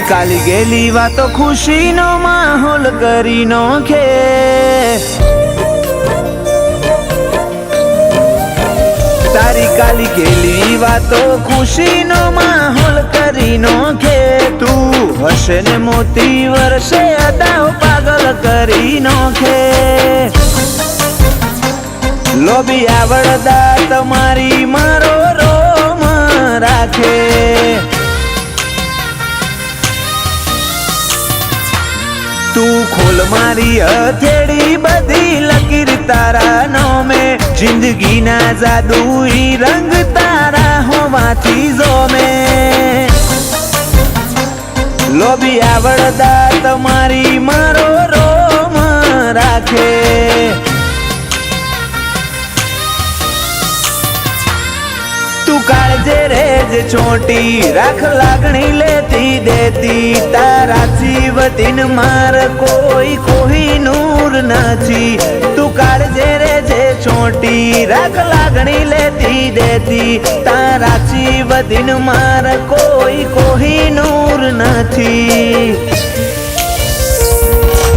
કાલી ગેલી વાતો ખુશીનો માહોલ કરી નોખે, તારી કાલી ગેલી વાતો ખુશીનો માહોલ કરી નોખે, તું હશે ને મોતી વર્ષે અદાઓ પાગલ કરી નોખે, લોભી આવડદા તમારી મારો રોમ રાખે, તું ખોલ મારી હથેળી બધી લકીર તારા નોમે, જિંદગીના જાદુઈ રંગ તારા હોવાથી જોમે, લોભી આવડદા તમારી મારો રોમ રાખે, તું કાળજે રેજ છોટી રાખ લાગણી લેતી દેતી, તારા જીવતીન માર કોઈ કોહિનૂર નથી, તું કાળજે રેજ છોટી રાખ લાગણી લેતી દેતી, તારા જીવતીન માર કોઈ કોહિનૂર નથી,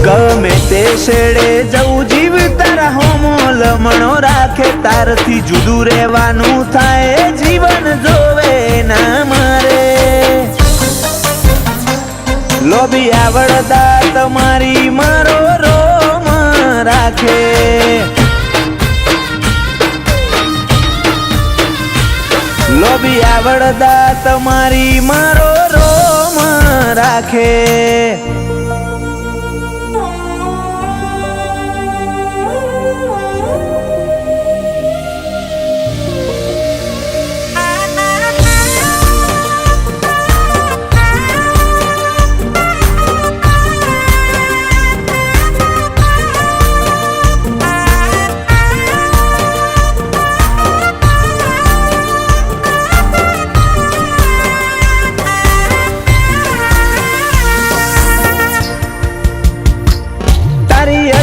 ગમે તે શેડે જવું જીવ તારા હોમો લમણો રાખે, તારથી જુદું રહેવાનું થાય જીવન જોવે ના મારે, લોભી આવડદા તમારી મારો રોમ રાખે, લોભી આવડદા તમારી મારો રોમ રાખે,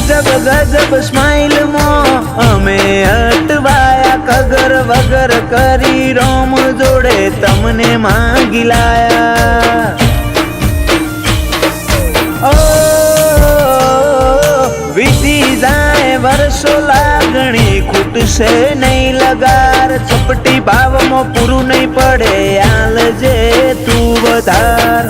ગજબ ગજબ સ્માઈલ મો અમે અટવાયા, કગર વગર કરી રોમ જોડે તમને માંગી લાયા, ઓ વીતી જાય વર્ષો લાગણી ખૂટશે નહીં લગાર, ચપટી ભાવમાં પૂરું નહીં પડે આલજે તું વધાર,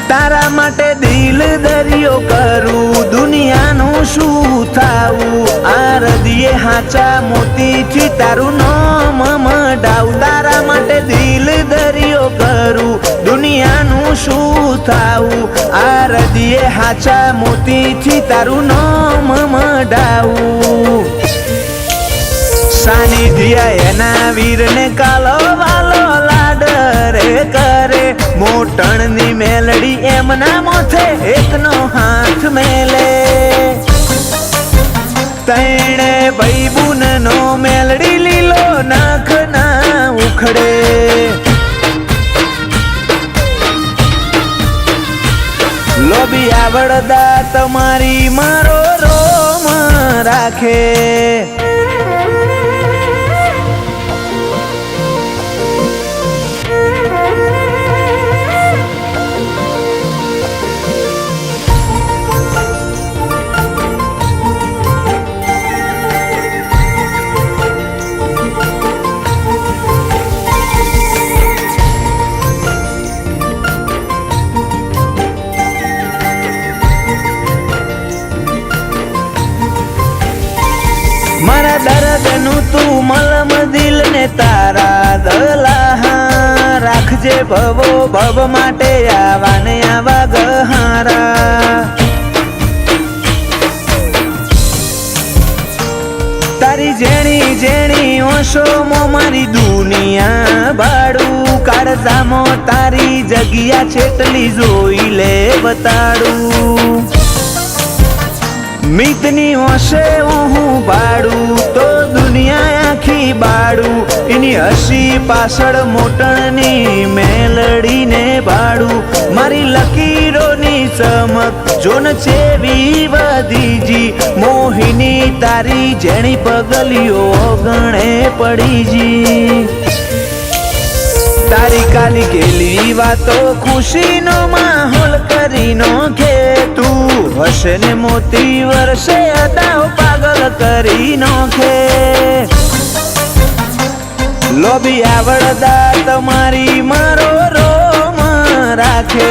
તારા માટે દિલ દરિયો કરું દુનિયાનું શું થાવું, આ હૃદયે હાચા મોતીથી તારું નામ મડાવું, તારા માટે દિલ દરિયો કરું દુનિયાનું શું થાવું, આ હૃદયે હાચા મોતીથી તારું નામ મડાવું, સાનિધ્ય એના વીરને કાલો વાલો લાડરે કરે, મોટણની મેલડી એમના મોથે એકનો હાથ મેલે, તૈણે ભાઈ બુનનો મેલડી લીલો નાખ ના ઉખડે, લોભી આવડદા તમારી મારો રોમ રાખે, મારા દર્દનું તું મલમ દિલ ને તારા દલાહા રાખજે, ભવો ભવ માટે આવા ને આવા ગહારા, તારી જેણી જેણી ઓશોમો મારી દુનિયા ભાડું, કાળજામાં તારી જગ્યા છેટલી જોઈ લે બતાડું, મિતની હોશે હું બાડું તો દુનિયા આખી બાડું, એની હસી પાછળ મોટણની મેલડીને બાડું, મારી લકીરોની ચમક જોન ચેવી વધીજી, મોહિની તારી જેણી પગલીઓ ગણે પડીજી, તારી કાલી કેલી વાતો ખુશીનો માહોલ કરી નોખે તું હશે ને મોતી વર્ષે અદાઓ પાગલ કરી નોખે લોભી આવડદા તમારી મારો રોમ રાખે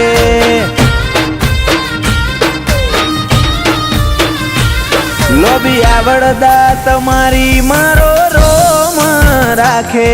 લોભી આવડદા તમારી મારો રોમ રાખે